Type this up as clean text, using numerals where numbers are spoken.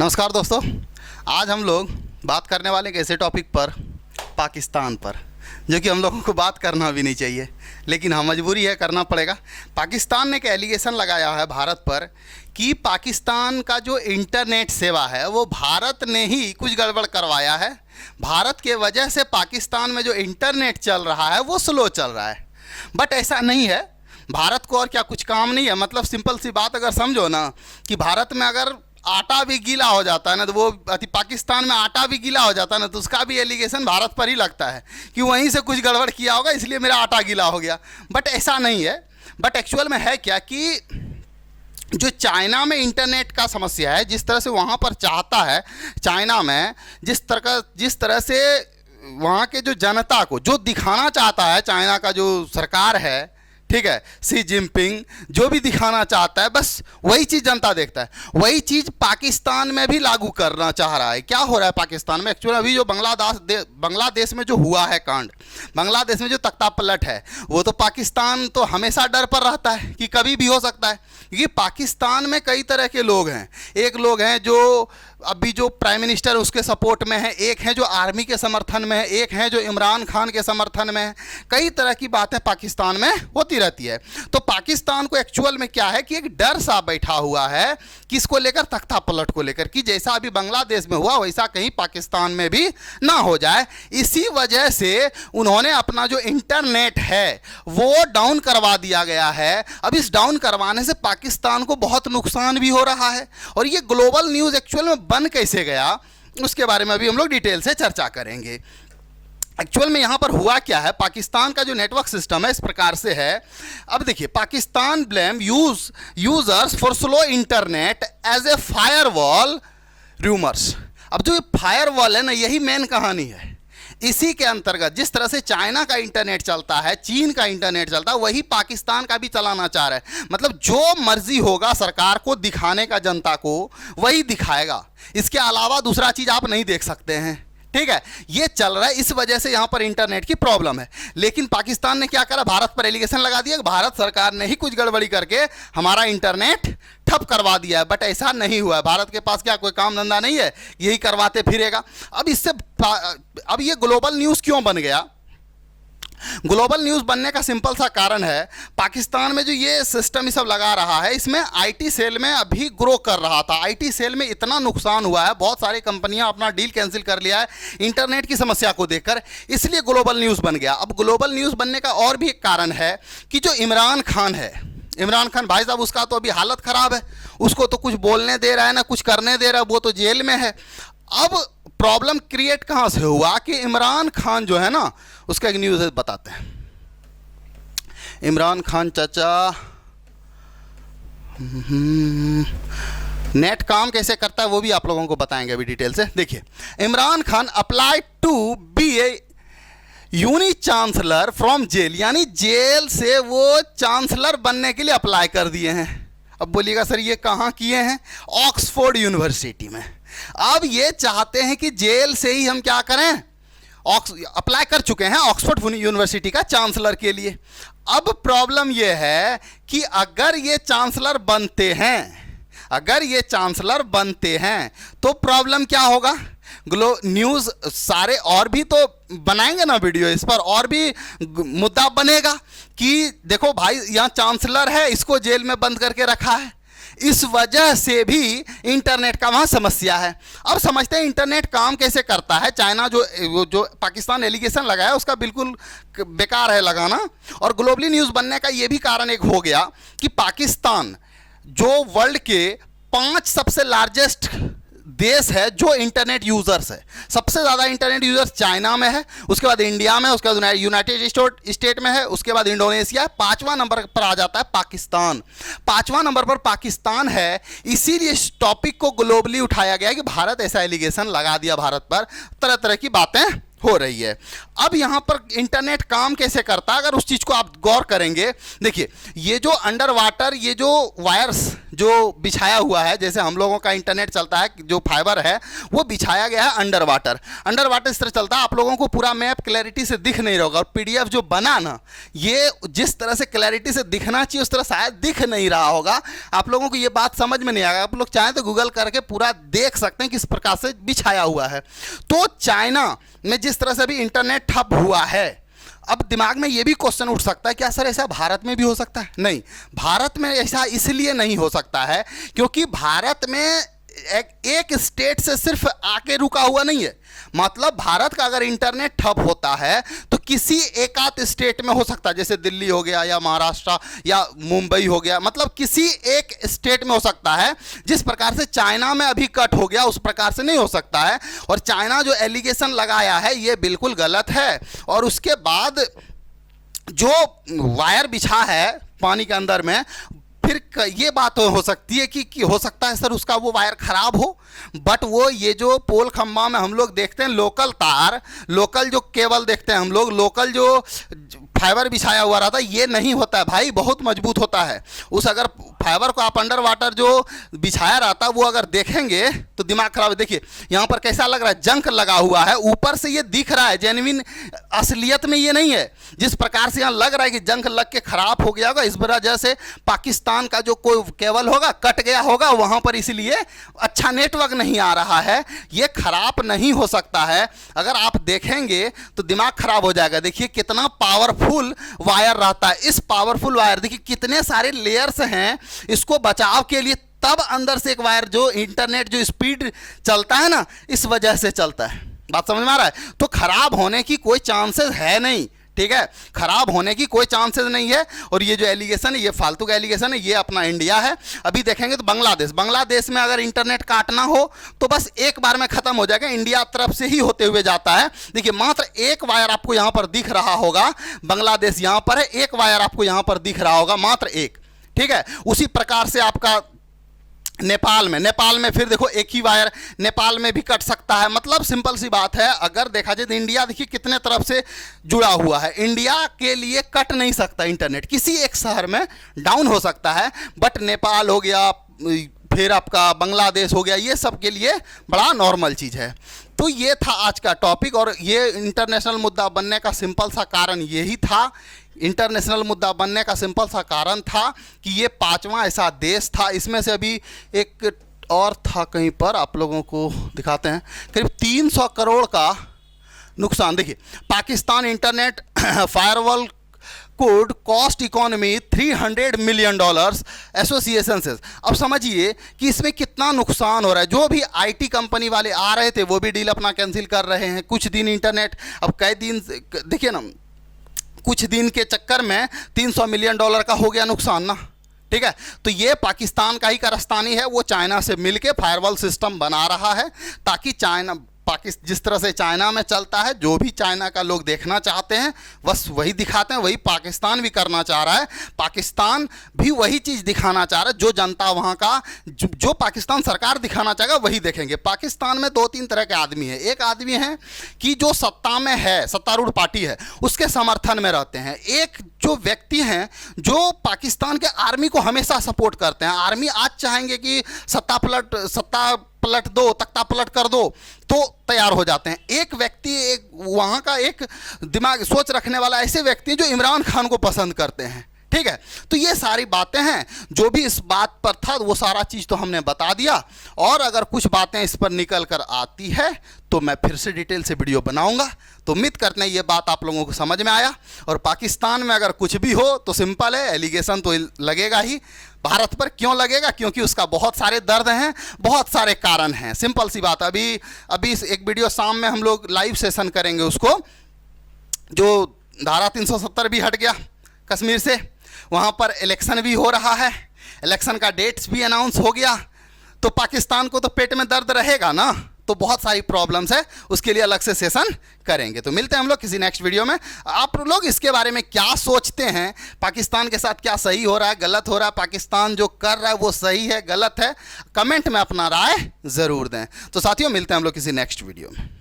नमस्कार दोस्तों, आज हम लोग बात करने वाले एक ऐसे टॉपिक पर, पाकिस्तान पर, जो कि हम लोगों को बात करना भी नहीं चाहिए, लेकिन हाँ मजबूरी है, करना पड़ेगा। पाकिस्तान ने एक एलिगेशन लगाया है भारत पर कि पाकिस्तान का जो इंटरनेट सेवा है वो भारत ने ही कुछ गड़बड़ करवाया है। भारत के वजह से पाकिस्तान में जो इंटरनेट चल रहा है वो स्लो चल रहा है। बट ऐसा नहीं है, भारत को और क्या कुछ काम नहीं है। मतलब सिंपल सी बात अगर समझो ना कि भारत में अगर आटा भी गीला हो जाता है ना, तो वो पाकिस्तान में आटा भी गीला हो जाता है ना, तो उसका भी एलिगेशन भारत पर ही लगता है कि वहीं से कुछ गड़बड़ किया होगा इसलिए मेरा आटा गीला हो गया। बट ऐसा नहीं है। बट एक्चुअल में है क्या कि जो चाइना में इंटरनेट का समस्या है, जिस तरह से वहाँ पर चाहता है, चाइना में जिस तरह से वहाँ के जो जनता को जो दिखाना चाहता है, चाइना का जो सरकार है, ठीक है, शी जिनपिंग जो भी दिखाना चाहता है बस वही चीज़ जनता देखता है। वही चीज़ पाकिस्तान में भी लागू करना चाह रहा है। क्या हो रहा है पाकिस्तान में एक्चुअली अभी जो बांग्लादेश में जो हुआ है कांड, बांग्लादेश में जो तख्ता पलट है, वो तो पाकिस्तान तो हमेशा डर पर रहता है कि कभी भी हो सकता है, क्योंकि पाकिस्तान में कई तरह के लोग हैं। एक लोग हैं जो अभी जो प्राइम मिनिस्टर उसके सपोर्ट में है, एक है जो आर्मी के समर्थन में है, एक है जो इमरान खान के समर्थन में है। कई तरह की बातें पाकिस्तान में होती रहती है। तो पाकिस्तान को एक्चुअल में क्या है कि एक डर सा बैठा हुआ है किसको लेकर, तख्ता पलट को लेकर, कि जैसा अभी बांग्लादेश में हुआ वैसा कहीं पाकिस्तान में भी ना हो जाए। इसी वजह से उन्होंने अपना जो इंटरनेट है वो डाउन करवा दिया गया है। अब इस डाउन करवाने से पाकिस्तान को बहुत नुकसान भी हो रहा है। और ये ग्लोबल न्यूज़ एक्चुअल में बन कैसे गया उसके बारे में अभी हम लोग डिटेल से चर्चा करेंगे। एक्चुअल में यहाँ पर हुआ क्या है, पाकिस्तान का जो नेटवर्क सिस्टम है इस प्रकार से है। अब देखिए, Pakistan blame users for slow internet as a firewall rumours. अब जो फायरवॉल है ना, यही मेन कहानी है। इसी के अंतर्गत जिस तरह से चाइना का इंटरनेट चलता है, चीन का इंटरनेट चलता है, वही पाकिस्तान का भी चलाना चाह रहा है। मतलब जो मर्जी होगा सरकार को दिखाने का जनता को, वही दिखाएगा। इसके अलावा दूसरा चीज़ आप नहीं देख सकते हैं। ठीक है, ये चल रहा है। इस वजह से यहाँ पर इंटरनेट की प्रॉब्लम है। लेकिन पाकिस्तान ने क्या करा, भारत पर एलिगेशन लगा दिया कि भारत सरकार ने ही कुछ गड़बड़ी करके हमारा इंटरनेट ठप करवा दिया है। बट ऐसा नहीं हुआ है। भारत के पास क्या कोई काम धंधा नहीं है, यही करवाते फिरेगा। अब ये ग्लोबल न्यूज़ क्यों बन गया? ग्लोबल न्यूज़ बनने का सिंपल सा कारण है, पाकिस्तान में जो ये सिस्टम ये सब लगा रहा है, इसमें आईटी सेल में अभी ग्रो कर रहा था। आईटी सेल में इतना नुकसान हुआ है, बहुत सारी कंपनियां अपना डील कैंसिल कर लिया है इंटरनेट की समस्या को देखकर, इसलिए ग्लोबल न्यूज़ बन गया। अब ग्लोबल न्यूज़ बनने का और भी एक कारण है कि जो इमरान खान है, इमरान खान भाई साहब, उसका तो अभी हालत ख़राब है। उसको तो कुछ बोलने दे रहा है ना कुछ करने दे रहा है, वो तो जेल में है। अब प्रॉब्लम क्रिएट कहाँ से हुआ कि इमरान खान जो है ना, उसका एक न्यूज़ बताते हैं। इमरान खान चाचा नेट काम कैसे करता है वो भी आप लोगों को बताएंगे अभी डिटेल से। देखिए, Imran Khan apply to be a uni chancellor from jail, यानी जेल से वो चांसलर बनने के लिए अप्लाई कर दिए हैं। अब बोलिएगा सर ये कहाँ किए हैं? ऑक्सफोर्ड यूनिवर्सिटी में। अब ये चाहते हैं कि जेल से ही हम क्या करें, अप्लाई कर चुके हैं ऑक्सफोर्ड यूनिवर्सिटी का चांसलर के लिए। अब प्रॉब्लम ये है कि अगर ये चांसलर बनते हैं तो प्रॉब्लम क्या होगा? न्यूज़ सारे और भी तो बनाएंगे ना वीडियो इस पर, और भी मुद्दा बनेगा कि देखो भाई यहाँ चांसलर है, इसको जेल में बंद करके रखा है। इस वजह से भी इंटरनेट का वहाँ समस्या है। अब समझते हैं इंटरनेट काम कैसे करता है। चाइना जो पाकिस्तान एलिगेशन लगाया उसका बिल्कुल बेकार है लगाना। और ग्लोबली न्यूज़ बनने का ये भी कारण एक हो गया कि पाकिस्तान जो वर्ल्ड के 5 सबसे लार्जेस्ट देश है जो इंटरनेट यूजर्स है, सबसे ज़्यादा इंटरनेट यूजर्स चाइना में है, उसके बाद इंडिया में, उसके बाद यूनाइटेड स्टेट में है, उसके बाद इंडोनेशिया है, 5वां नंबर पर आ जाता है पाकिस्तान। 5वां नंबर पर पाकिस्तान है। इसीलिए इस टॉपिक को ग्लोबली उठाया गया कि भारत ऐसा एलिगेशन लगा दिया, भारत पर तरह तरह की बातें हो रही है। अब यहाँ पर इंटरनेट काम कैसे करता है, अगर उस चीज़ को आप गौर करेंगे, देखिए ये जो अंडर वाटर ये जो वायर्स जो बिछाया हुआ है, जैसे हम लोगों का इंटरनेट चलता है, जो फाइबर है वो बिछाया गया है अंडर वाटर इस तरह चलता है। आप लोगों को पूरा मैप क्लैरिटी से दिख नहीं रहा होगा, और पीडीएफ जो बना ना, ये जिस तरह से क्लैरिटी से दिखना चाहिए उस तरह शायद दिख नहीं रहा होगा। आप लोगों को ये बात समझ में नहीं आएगा। आप लोग चाहें तो गूगल करके पूरा देख सकते हैं किस प्रकार से बिछाया हुआ है। तो चाइना में जिस तरह से अभी इंटरनेट ठप हुआ है, अब दिमाग में ये भी क्वेश्चन उठ सकता है, क्या सर ऐसा भारत में भी हो सकता है? नहीं, भारत में ऐसा इसलिए नहीं हो सकता है क्योंकि भारत में एक स्टेट से सिर्फ आके रुका हुआ नहीं है। मतलब भारत का अगर इंटरनेट ठप होता है तो किसी एक आध स्टेट में हो सकता है, जैसे दिल्ली हो गया या महाराष्ट्र या मुंबई हो गया, मतलब किसी एक स्टेट में हो सकता है। जिस प्रकार से चाइना में अभी कट हो गया उस प्रकार से नहीं हो सकता है। और चाइना जो एलिगेशन लगाया है ये बिल्कुल गलत है। और उसके बाद जो वायर बिछा है पानी के अंदर में, फिर ये बात हो सकती है कि हो सकता है सर उसका वो वायर खराब हो, बट वो ये जो पोल खंबा में हम लोग देखते हैं लोकल तार, लोकल जो केबल देखते हैं हम लोग, लोकल जो फाइबर बिछाया हुआ रहता है, ये नहीं होता है भाई, बहुत मजबूत होता है। उस अगर फाइबर को आप अंडर वाटर जो बिछाया रहता है वो अगर देखेंगे तो दिमाग खराब है। देखिए यहाँ पर कैसा लग रहा है, जंक लगा हुआ है, ऊपर से ये दिख रहा है जेन्युइन, असलियत में ये नहीं है। जिस प्रकार से यहाँ लग रहा है कि जंक लग के खराब हो गया होगा, इस वजह से पाकिस्तान का जो कोई केबल होगा कट गया होगा वहाँ पर, इसलिए अच्छा नेटवर्क नहीं आ रहा है। ये खराब नहीं हो सकता है, अगर आप देखेंगे तो दिमाग खराब हो जाएगा। देखिए कितना पावरफुल वायर रहता है, इस पावरफुल वायर देखिए कितने सारे लेयर्स हैं इसको बचाव के लिए, तब अंदर से एक वायर जो इंटरनेट जो स्पीड चलता है ना, इस वजह से चलता है। बात समझ में आ रहा है? तो खराब होने की कोई चांसेस है नहीं, ठीक है, खराब होने की कोई चांसेस नहीं है। और ये जो एलिगेशन है ये फालतू का एलिगेशन है, ये अपना इंडिया है। अभी देखेंगे तो बांग्लादेश में अगर इंटरनेट काटना हो तो बस एक बार में खत्म हो जाएगा, इंडिया तरफ से ही होते हुए जाता है। देखिए मात्र एक वायर आपको यहां पर दिख रहा होगा, बांग्लादेश यहां पर है, एक वायर आपको यहां पर दिख रहा होगा, मात्र एक, ठीक है। उसी प्रकार से आपका नेपाल में फिर देखो एक ही वायर नेपाल में भी कट सकता है। मतलब सिंपल सी बात है, अगर देखा जाए तो इंडिया देखिए कितने तरफ से जुड़ा हुआ है, इंडिया के लिए कट नहीं सकता इंटरनेट, किसी एक शहर में डाउन हो सकता है, बट नेपाल हो गया, फिर आपका बांग्लादेश हो गया, ये सब के लिए बड़ा नॉर्मल चीज़ है। तो ये था आज का टॉपिक, और ये इंटरनेशनल मुद्दा बनने का सिंपल सा कारण यही था, इंटरनेशनल मुद्दा बनने का सिंपल सा कारण था कि ये 5वां ऐसा देश था। इसमें से अभी एक और था कहीं पर, आप लोगों को दिखाते हैं, करीब 300 करोड़ का नुकसान। देखिए Pakistan internet firewall could cost economy $300 million association से। अब समझिए कि इसमें कितना नुकसान हो रहा है। जो भी आईटी कंपनी वाले आ रहे थे वो भी डील अपना कैंसिल कर रहे हैं। कुछ दिन इंटरनेट, अब कई दिन देखिए ना, कुछ दिन के चक्कर में $300 मिलियन का हो गया नुकसान ना, ठीक है। तो ये पाकिस्तान का ही कारस्तानी है, वो चाइना से मिलके फायरवॉल सिस्टम बना रहा है ताकि चाइना जिस तरह से चाइना में चलता है, जो भी चाइना का लोग देखना चाहते हैं बस वही दिखाते हैं, वही पाकिस्तान भी करना चाह रहा है। पाकिस्तान भी वही चीज़ दिखाना चाह रहा है, जो जनता वहाँ का जो पाकिस्तान सरकार दिखाना चाहेगा वही देखेंगे। पाकिस्तान में 2-3 तरह के आदमी हैं। एक आदमी है कि जो सत्ता में है, सत्तारूढ़ पार्टी है, उसके समर्थन में रहते हैं। एक जो व्यक्ति हैं जो पाकिस्तान के आर्मी को हमेशा सपोर्ट करते हैं। आर्मी आज चाहेंगे कि सत्ता पलट दो, तख्ता पलट कर दो, तो तैयार हो जाते हैं। एक व्यक्ति, एक वहाँ का एक दिमाग सोच रखने वाला ऐसे व्यक्ति जो इमरान खान को पसंद करते हैं, ठीक है। तो ये सारी बातें हैं, जो भी इस बात पर था वो सारा चीज़ तो हमने बता दिया। और अगर कुछ बातें इस पर निकल कर आती है तो मैं फिर से डिटेल से वीडियो बनाऊंगा। तो उम्मीद करते हैं ये बात आप लोगों को समझ में आया। और पाकिस्तान में अगर कुछ भी हो तो सिंपल है, एलिगेशन तो लगेगा ही। भारत पर क्यों लगेगा? क्योंकि उसका बहुत सारे दर्द हैं, बहुत सारे कारण हैं। सिंपल सी बात। अभी एक वीडियो शाम में हम लोग लाइव सेशन करेंगे उसको, जो धारा 370 भी हट गया कश्मीर से, वहाँ पर इलेक्शन भी हो रहा है, इलेक्शन का डेट्स भी अनाउंस हो गया, तो पाकिस्तान को तो पेट में दर्द रहेगा ना। तो बहुत सारी प्रॉब्लम्स है, उसके लिए अलग से सेशन करेंगे। तो मिलते हैं हम लोग किसी नेक्स्ट वीडियो में। आप लोग इसके बारे में क्या सोचते हैं? पाकिस्तान के साथ क्या सही हो रहा है, गलत हो रहा है? पाकिस्तान जो कर रहा है वो सही है, गलत है? कमेंट में अपना राय ज़रूर दें। तो साथियों मिलते हैं हम लोग किसी नेक्स्ट वीडियो में।